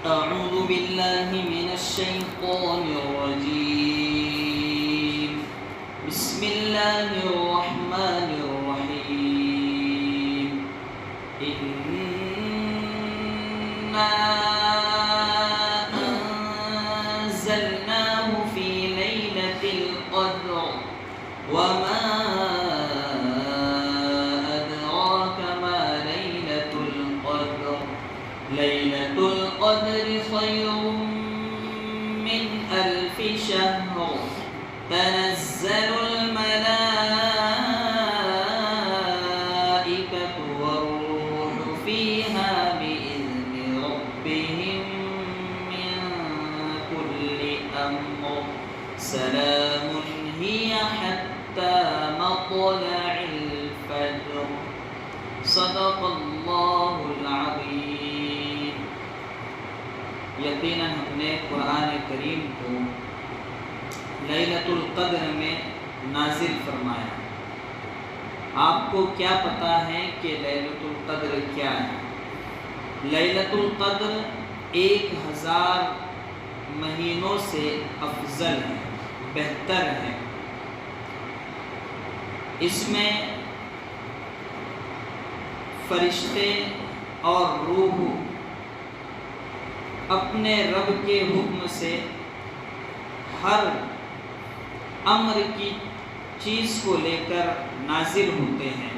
أعوذ بالله من الشيطان الرجيم. بسم الله الرحمن الرحيم. إنا أنزلناه في ليلة القدر وما أدراك ما ليلة القدر. ليلة القدر خير من 1000 شهر. تنزل الملائكة والروح فيها بإذن ربهم من كل أمر. سلام هي حتى مطلع الفجر. صدق الله العظيم. یقیناً ہم نے قرآن کریم کو لیلۃ القدر میں نازل فرمایا. آپ کو کیا پتہ ہے کہ لیلۃ القدر کیا ہے؟ لیلۃ القدر 1000 مہینوں سے افضل ہے، بہتر ہے. اس میں فرشتے اور روح اپنے رب کے حکم سے ہر امر کی چیز کو لے کر نازل ہوتے ہیں.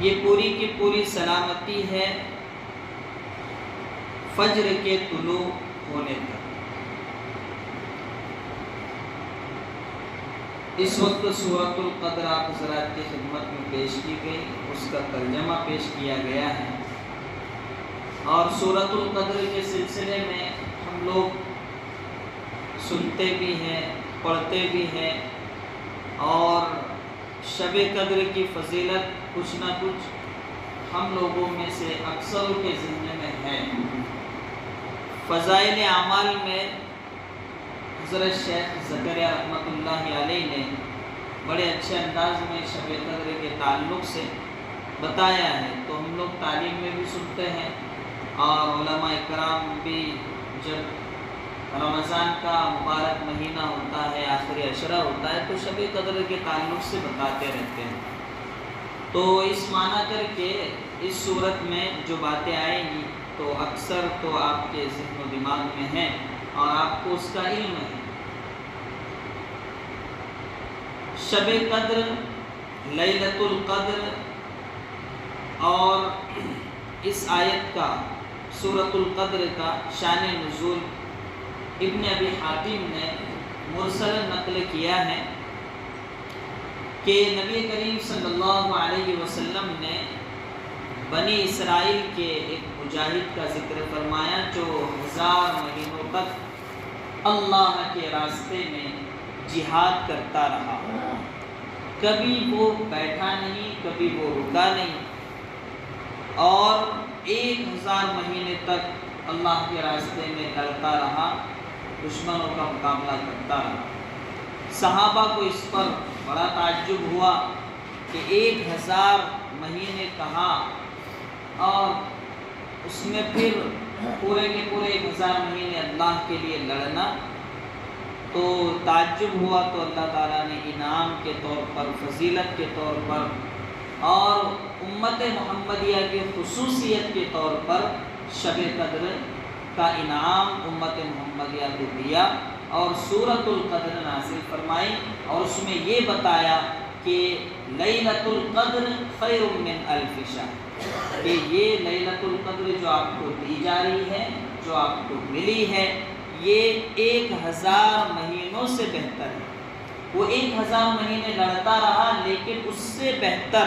یہ پوری کی پوری سلامتی ہے فجر کے طلوع ہونے تک. اس وقت سورۃ القدر آپ حضرات کی خدمت میں پیش کی گئی، اس کا ترجمہ پیش کیا گیا ہے. اور سورۃ القدر کے سلسلے میں ہم لوگ سنتے بھی ہیں، پڑھتے بھی ہیں، اور شب قدر کی فضیلت کچھ نہ کچھ ہم لوگوں میں سے اکثر کے ذہن میں ہے. فضائل اعمال میں حضرت شیخ زکریا رحمۃ اللہ علیہ نے بڑے اچھے انداز میں شب قدر کے تعلق سے بتایا ہے. تو ہم لوگ تعلیم میں بھی سنتے ہیں، اور علماء اکرام بھی جب رمضان کا مبارک مہینہ ہوتا ہے، آخری عشرہ ہوتا ہے، تو شب قدر کے تعلق سے بتاتے رہتے ہیں. تو اس معنی کر کے اس صورت میں جو باتیں آئیں گی تو اکثر تو آپ کے ذہن و دماغ میں ہیں اور آپ کو اس کا علم ہے. شب قدر، لیلۃ القدر، اور اس آیت کا، سورۃ القدر کا شان نزول ابن ابی حاتم نے مرسل نقل کیا ہے کہ نبی کریم صلی اللہ علیہ وسلم نے بنی اسرائیل کے ایک مجاہد کا ذکر فرمایا جو 1000 مہینوں تک اللہ کے راستے میں جہاد کرتا رہا. کبھی وہ بیٹھا نہیں، کبھی وہ رکا نہیں، اور 1000 مہینے تک اللہ کے راستے میں لڑتا رہا، دشمنوں کا مقابلہ کرتا رہا. صحابہ کو اس پر بڑا تعجب ہوا کہ 1000 مہینے کہاں، اور اس میں پھر پورے کے پورے 1000 مہینے اللہ کے لیے لڑنا. تو تعجب ہوا. تو اللہ تعالیٰ نے انعام کے طور پر، فضیلت کے طور پر، اور امت محمدیہ کی خصوصیت کے طور پر شب قدر کا انعام امت محمدیہ کو دیا اور سورۃ القدر نازل فرمائی. اور اس میں یہ بتایا کہ لیلۃ القدر خیر من 1000 شہر، کہ یہ لیلۃ القدر جو آپ کو دی جا رہی ہے، جو آپ کو ملی ہے، یہ 1000 مہینوں سے بہتر ہے. وہ 1000 مہینے لڑتا رہا، لیکن اس سے بہتر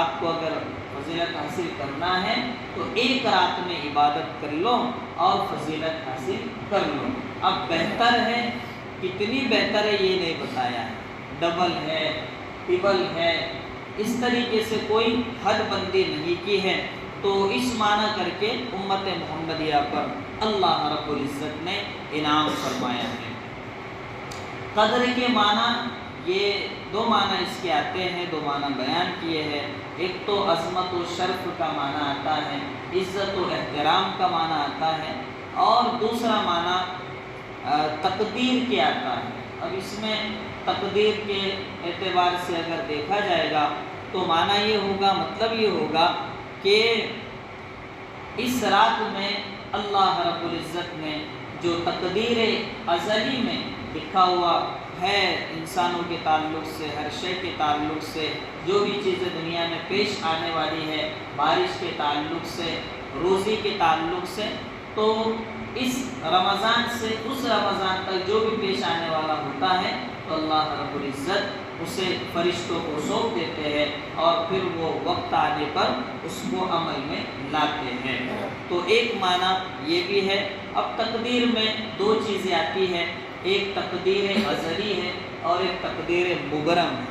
آپ کو اگر فضیلت حاصل کرنا ہے تو ایک رات میں عبادت کر لو اور فضیلت حاصل کر لو. اب بہتر ہے، کتنی بہتر ہے یہ نہیں بتایا ہے، ڈبل ہے، ٹرپل ہے، اس طریقے سے کوئی حد بندی نہیں کی ہے. تو اس معنی کر کے امت محمدیہ پر اللہ رب العزت نے انعام فرمایا ہے. قدر کے معنی یہ دو معنی اس کے آتے ہیں، دو معنی بیان کیے ہیں۔ ایک تو عظمت و شرف کا معنی آتا ہے، عزت و احترام کا معنی آتا ہے، اور دوسرا معنی تقدیر کے آتا ہے۔ اب اس میں تقدیر کے اعتبار سے اگر دیکھا جائے گا تو معنی یہ ہوگا، مطلب یہ ہوگا کہ اس رات میں اللہ رب العزت نے جو تقدیر ازلی میں لکھا ہوا ہے انسانوں کے تعلق سے، ہر شے کے تعلق سے، جو بھی چیزیں دنیا میں پیش آنے والی ہے، بارش کے تعلق سے، روزی کے تعلق سے، تو اس رمضان سے اس رمضان تک جو بھی پیش آنے والا ہوتا ہے تو اللہ رب العزت اسے فرشتوں کو سونپ دیتے ہیں اور پھر وہ وقت آنے پر اس کو عمل میں لاتے ہیں۔ تو ایک معنی یہ بھی ہے۔ اب تقدیر میں دو چیزیں آتی ہیں، ایک تقدیر ازلی ہے اور ایک تقدیر مبرم ہے۔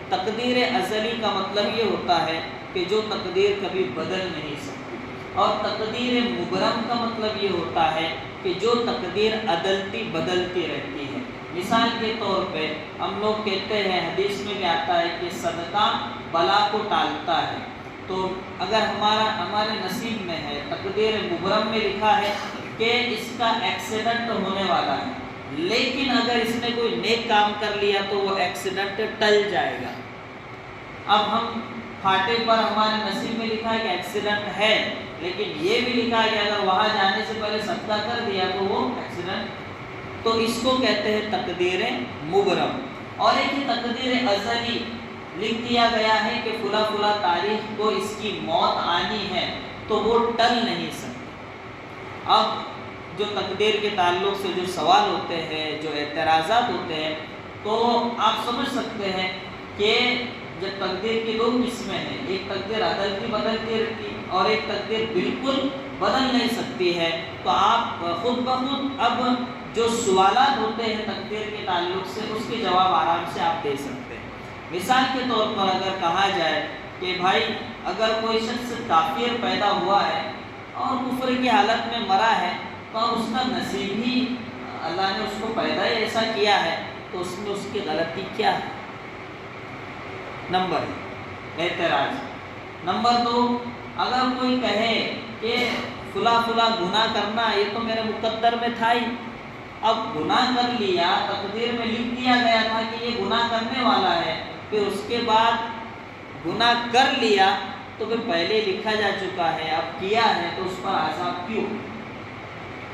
تقدیر ازلی کا مطلب یہ ہوتا ہے کہ جو تقدیر کبھی بدل نہیں سکتی، اور تقدیر مبرم کا مطلب یہ ہوتا ہے کہ جو تقدیر عدلتی بدلتی رہتی ہے۔ مثال کے طور پہ ہم لوگ کہتے ہیں، حدیث میں بھی آتا ہے کہ صدقہ بلا کو ٹالتا ہے۔ تو اگر ہمارے نصیب میں ہے، تقدیر مبرم میں لکھا ہے کہ اس کا ایکسیڈنٹ ہونے والا ہے، لیکن اگر اس نے کوئی نیک کام کر لیا تو وہ ایکسیڈنٹ ٹل جائے گا۔ اب ہم پھاٹے پر ہمارے نصیب میں لکھا ہے کہ ایکسیڈنٹ ہے، لیکن یہ بھی لکھا ہے کہ اگر وہاں جانے سے پہلے صدقہ کر دیا تو وہ ایکسیڈنٹ، تو اس کو کہتے ہیں تقدیر مبرم۔ اور ایک ہی تقدیر ازلی، لکھ دیا گیا ہے کہ فلاں فلاں تاریخ کو اس کی موت آنی ہے، تو وہ ٹل نہیں سکتی۔ اب جو تقدیر کے تعلق سے جو سوال ہوتے ہیں، جو اعتراضات ہوتے ہیں، تو آپ سمجھ سکتے ہیں کہ جب تقدیر کی دو قسمیں ہیں، ایک تقدیر عدلتی بدلتی رہتی اور ایک تقدیر بالکل بدل نہیں سکتی ہے، تو آپ خود بخود اب جو سوالات ہوتے ہیں تقدیر کے تعلق سے، اس کے جواب آرام سے آپ دے سکتے ہیں۔ مثال کے طور پر اگر کہا جائے کہ بھائی اگر کوئی شخص کافر پیدا ہوا ہے اور کفر کی حالت میں مرا ہے، تو اس کا نصیب ہی، اللہ نے اس کو پیدا ہی ایسا کیا ہے، تو اس میں اس کی غلطی کیا ہے؟ نمبر اعتراض۔ نمبر دو، اگر کوئی کہے کہ فلاں فلاں گناہ کرنا یہ تو میرے مقدر میں تھا ہی، اب گناہ کر لیا، تقدیر میں لکھ دیا گیا تھا کہ یہ گناہ کرنے والا ہے، پھر اس کے بعد گناہ کر لیا تو پھر پہلے لکھا جا چکا ہے، اب کیا ہے تو اس پر عذاب کیوں؟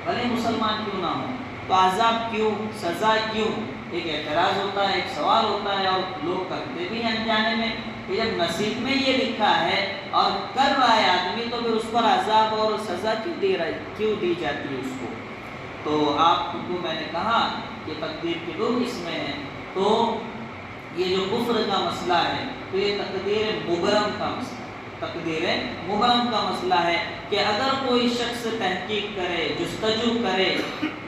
بھلے مسلمان کیوں نہ ہو، تو عذاب کیوں، سزا کیوں؟ ایک اعتراض ہوتا ہے، ایک سوال ہوتا ہے، اور لوگ کرتے بھی ہیں انجانے میں کہ جب نصیب میں یہ لکھا ہے اور کر رہا ہے آدمی، تو پھر اس پر عذاب اور سزا کیوں دی جاتی ہے اس کو؟ تو آپ کو میں نے کہا کہ تقدیر کی دو قسمیں ہیں، تو یہ جو کفر کا مسئلہ ہے تو یہ تقدیر مبرم کا مسئلہ، تقدیر مبرم کا مسئلہ ہے کہ اگر کوئی شخص تحقیق کرے، جستجو کرے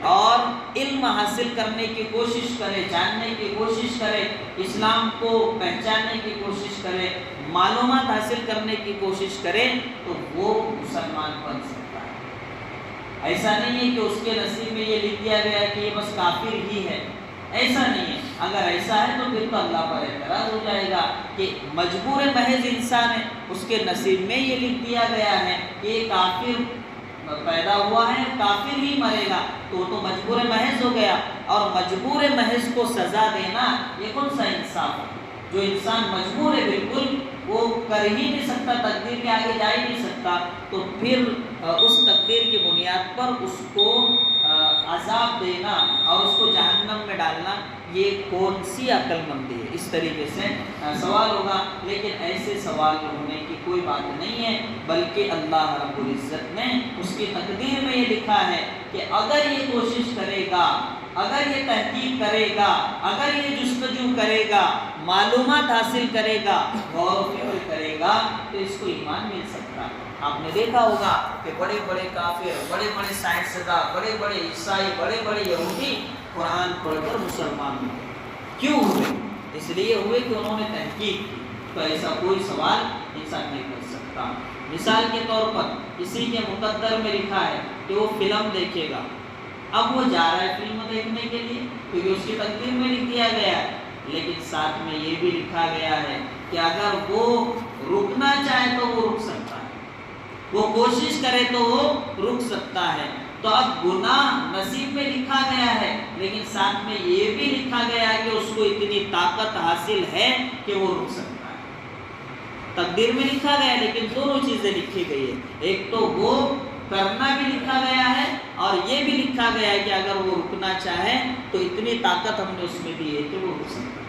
اور علم حاصل کرنے کی کوشش کرے، جاننے کی کوشش کرے، اسلام کو پہچاننے کی کوشش کرے، معلومات حاصل کرنے کی کوشش کرے، تو وہ مسلمان بن سکتا ہے۔ ایسا نہیں ہے کہ اس کے نصیب میں یہ لکھ دیا گیا ہے کہ یہ بس کافر ہی ہے، ایسا نہیں ہے۔ اگر ایسا ہے تو پھر تو اللہ پر اعتراض ہو جائے گا کہ مجبور محض انسان ہے، اس کے نصیب میں یہ لکھ دیا گیا ہے کہ یہ کافر پیدا ہوا ہے، کافر ہی مرے گا، تو تو مجبور محض ہو گیا، اور مجبور محض کو سزا دینا یہ کون سا انصاف ہے؟ جو انسان مجبور ہے بالکل، وہ کر ہی نہیں سکتا، تقدیر کے آگے جا ہی نہیں سکتا، تو پھر اس تقدیر کی بنیاد پر اس کو عذاب دینا اور اس کو جہنم میں ڈالنا، یہ کون سی عقل مندی ہے؟ اس طریقے سے سوال ہوگا، لیکن ایسے سوال ہونے کی کوئی بات نہیں ہے، بلکہ اللہ رب العزت نے اس کی تقدیر میں یہ لکھا ہے کہ اگر یہ کوشش کرے گا، اگر یہ تحقیق کرے گا، اگر یہ جستجو کرے گا، معلومات حاصل کرے گا، غور و فکر کرے گا، تو اس کو ایمان مل سکتا ہے۔ آپ نے دیکھا ہوگا کہ بڑے بڑے کافر، بڑے بڑے سائنسداں، بڑے بڑے عیسائی، بڑے بڑے یہودی قرآن پڑھ کر مسلمان ہوئے۔ کیوں ہوئے؟ اس لیے ہوئے کہ انہوں نے تحقیق کی۔ تو ایسا کوئی سوال انسان نہیں کر سکتا۔ مثال کے طور پر کسی کے مقدر میں لکھا ہے کہ وہ فلم دیکھے گا، اب وہ جا رہا ہے فلم دیکھنے کے لیے کیونکہ اس کی تقدیر میں لکھ دیا گیا ہے، لیکن ساتھ میں یہ بھی لکھا گیا ہے کہ اگر وہ رکنا چاہے تو وہ رک سکتا ہے، وہ کوشش کرے تو وہ رک سکتا ہے۔ تو اب گناہ نصیب میں لکھا گیا ہے، لیکن ساتھ میں یہ بھی لکھا گیا ہے کہ اس کو اتنی طاقت حاصل ہے کہ وہ رک سکتا ہے۔ تقدیر میں لکھا گیا ہے، لیکن دونوں چیزیں لکھی گئی ہے، ایک تو وہ کرنا بھی لکھا گیا ہے اور یہ بھی لکھا گیا ہے کہ اگر وہ رکنا چاہے تو اتنی طاقت ہم نے اس میں دی ہے کہ وہ رک سکتا ہے۔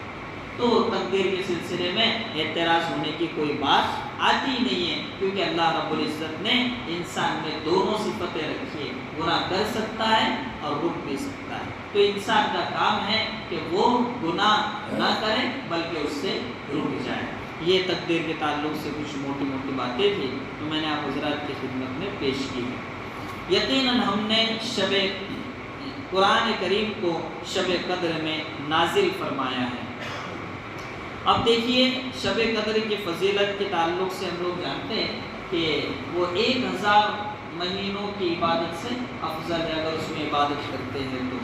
تو تقدیر کے سلسلے میں اعتراض ہونے کی کوئی بات آتی ہی نہیں ہے، کیونکہ اللہ رب العزت نے انسان میں دونوں صفتیں رکھی ہیں، گناہ کر سکتا ہے اور رک بھی سکتا ہے۔ تو انسان کا کام ہے کہ وہ گناہ نہ کرے بلکہ اس سے رک جائے۔ یہ تقدیر کے تعلق سے کچھ موٹی موٹی باتیں تھیں تو میں نے آپ حضرات کی خدمت میں پیش کی ہے۔ یقیناً ہم نے قرآن کریم کو شب قدر میں نازل فرمایا ہے۔ اب دیکھیے شب قدر کی فضیلت کے تعلق سے ہم لوگ جانتے ہیں کہ وہ 1000 مہینوں کی عبادت سے افضل ہے اگر اس میں عبادت کرتے ہیں تو۔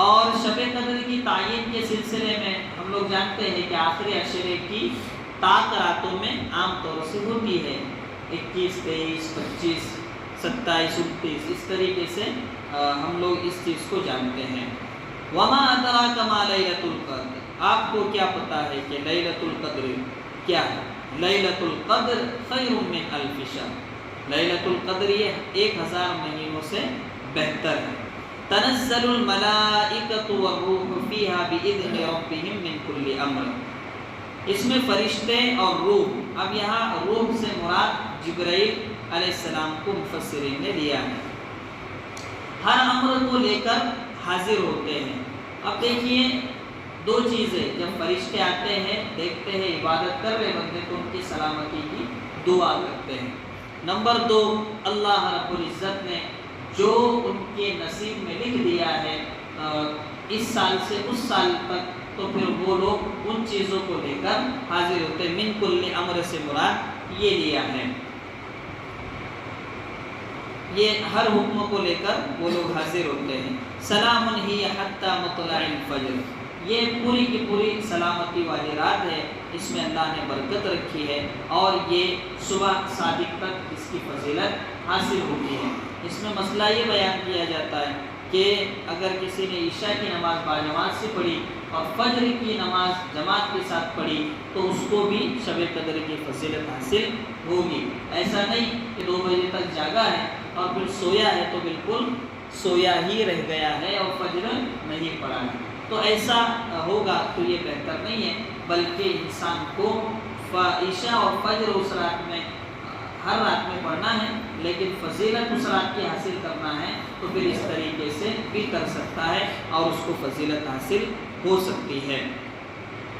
اور شب قدر کی تعین کے سلسلے میں ہم لوگ جانتے ہیں کہ آخری عشرے کی طاق راتوں میں عام طور سے ہوتی ہے، 21، 23، 25، 27، 29، اس طریقے سے ہم لوگ اس چیز کو جانتے ہیں۔ وما ادراک ما لیلۃ القدر، آپ کو کیا پتا ہے کہ لیلۃ القدر کیا ہے؟ لیلۃ القدر خیر من الف شہر، لیلۃ القدر یہ 1000 مہینوں سے بہتر ہے۔ تنزل الملائکۃ والروح فیہا باذن ربہم من کل امر، اس میں فرشتے اور روح، اب یہاں روح سے مراد جبرائیل علیہ السلام کو مفسرین نے لیا ہے، ہر امر کو لے کر حاضر ہوتے ہیں۔ اب دیکھیے دو چیزیں، جب فرشتے آتے ہیں دیکھتے ہیں عبادت کر رہے بندے تو ان کی سلامتی کی دعا کرتے ہیں۔ نمبر 2، اللہ رب العزت نے جو ان کے نصیب میں لکھ دیا ہے اس سال سے اس سال تک، تو پھر وہ لوگ ان چیزوں کو لے کر حاضر ہوتے ہیں۔ من کل امر سے مراد یہ لیا ہے، یہ ہر حکم کو لے کر وہ لوگ حاضر ہوتے ہیں۔ سلام ہی حتی مطلع الفجر، یہ پوری کی پوری سلامتی والی رات ہے، اس میں اللہ نے برکت رکھی ہے اور یہ صبح صادق تک اس کی فضیلت حاصل ہوتی ہے۔ اس میں مسئلہ یہ بیان کیا جاتا ہے کہ اگر کسی نے عشاء کی نماز باجماعت سے پڑھی اور فجر کی نماز جماعت کے ساتھ پڑھی تو اس کو بھی شب قدر کی فضیلت حاصل ہوگی۔ ایسا نہیں کہ 2 بجے تک جاگا ہے اور پھر سویا ہے تو بالکل سویا ہی رہ گیا ہے اور فجر نہیں پڑا ہے، تو ایسا ہوگا تو یہ بہتر نہیں ہے، بلکہ انسان کو عشاء اور فجر اس رات میں ہر رات میں پڑھنا ہے، لیکن فضیلت اس رات کی حاصل کرنا ہے تو پھر اس طریقے سے بھی کر سکتا ہے اور اس کو فضیلت حاصل ہو سکتی ہے۔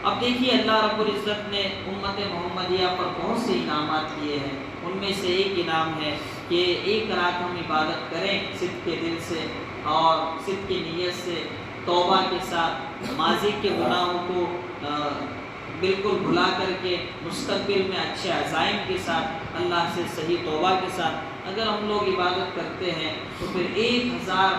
اب دیکھیے اللہ رب العزت نے امت محمدیہ پر بہت سے انعامات دیے ہیں، ان میں سے ایک انعام ہے کہ ایک رات ہم عبادت کریں صدق کے دل سے اور صدق کی نیت سے، توبہ کے ساتھ، ماضی کے گناہوں کو بالکل بھلا کر کے مستقبل میں اچھے عزائم کے ساتھ اللہ سے صحیح توبہ کے ساتھ اگر ہم لوگ عبادت کرتے ہیں تو پھر 1000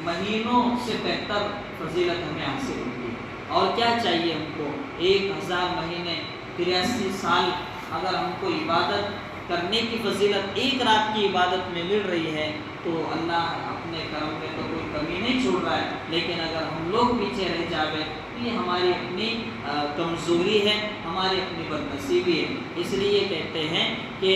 مہینوں سے بہتر فضیلت ہمیں حاصل ہوتی ہے۔ اور کیا چاہیے ہم کو؟ 1000 مہینے 83 سال اگر ہم کو عبادت کرنے کی فضیلت ایک رات کی عبادت میں مل رہی ہے تو اللہ اپنے کرم میں تو کوئی کمی نہیں چھوڑ رہا ہے، لیکن اگر ہم لوگ پیچھے رہ جاوے تو یہ ہماری اپنی کمزوری ہے، ہماری اپنی بدنصیبی ہے۔ اس لیے کہتے ہیں کہ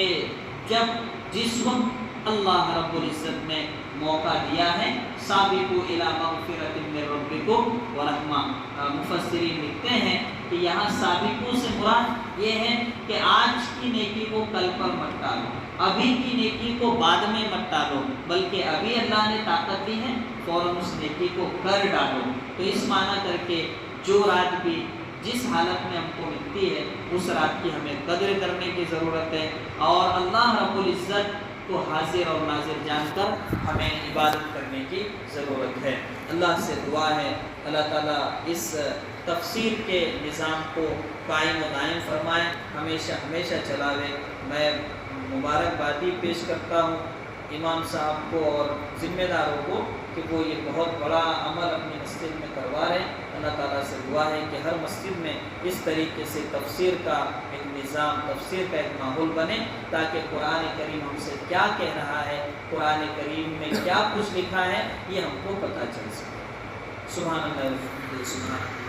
جس وقت اللہ رب العزت نے موقع دیا ہے، سابقوا الی مغفرۃ من ربکم ورحمہ، مفسرین لکھتے ہیں کہ یہاں سابقوں سے مراد یہ ہے کہ آج کی نیکی کو کل پر مت ڈالو، ابھی کی نیکی کو بعد میں مت ڈالو، بلکہ ابھی اللہ نے طاقت دی ہے فوراً اس نیکی کو کر ڈالو۔ تو اس معنی کر کے جو رات بھی جس حالت میں ہم کو ملتی ہے اس رات کی ہمیں قدر کرنے کی ضرورت ہے، اور اللہ رب العزت کو حاضر اور ناظر جان کر ہمیں عبادت کرنے کی ضرورت ہے۔ اللہ سے دعا ہے اللہ تعالیٰ اس تفسیر کے نظام کو قائم و دائم فرمائے، ہمیشہ ہمیشہ چلاوے۔ میں مبارکبادی پیش کرتا ہوں امام صاحب کو اور ذمہ داروں کو کہ وہ یہ بہت بڑا عمل اپنی مسجد میں کروا رہے ہیں۔ اللہ تعالیٰ سے دعا ہے کہ ہر مسجد میں اس طریقے سے تفسیر کا ایک نظام، تفسیر کا ایک ماحول بنے، تاکہ قرآن کریم ہم سے کیا کہہ رہا ہے، قرآن کریم میں کیا کچھ لکھا ہے، یہ ہم کو پتہ چل سکے۔ سبحان اللہ و بحمدہ، سبحان اللہ۔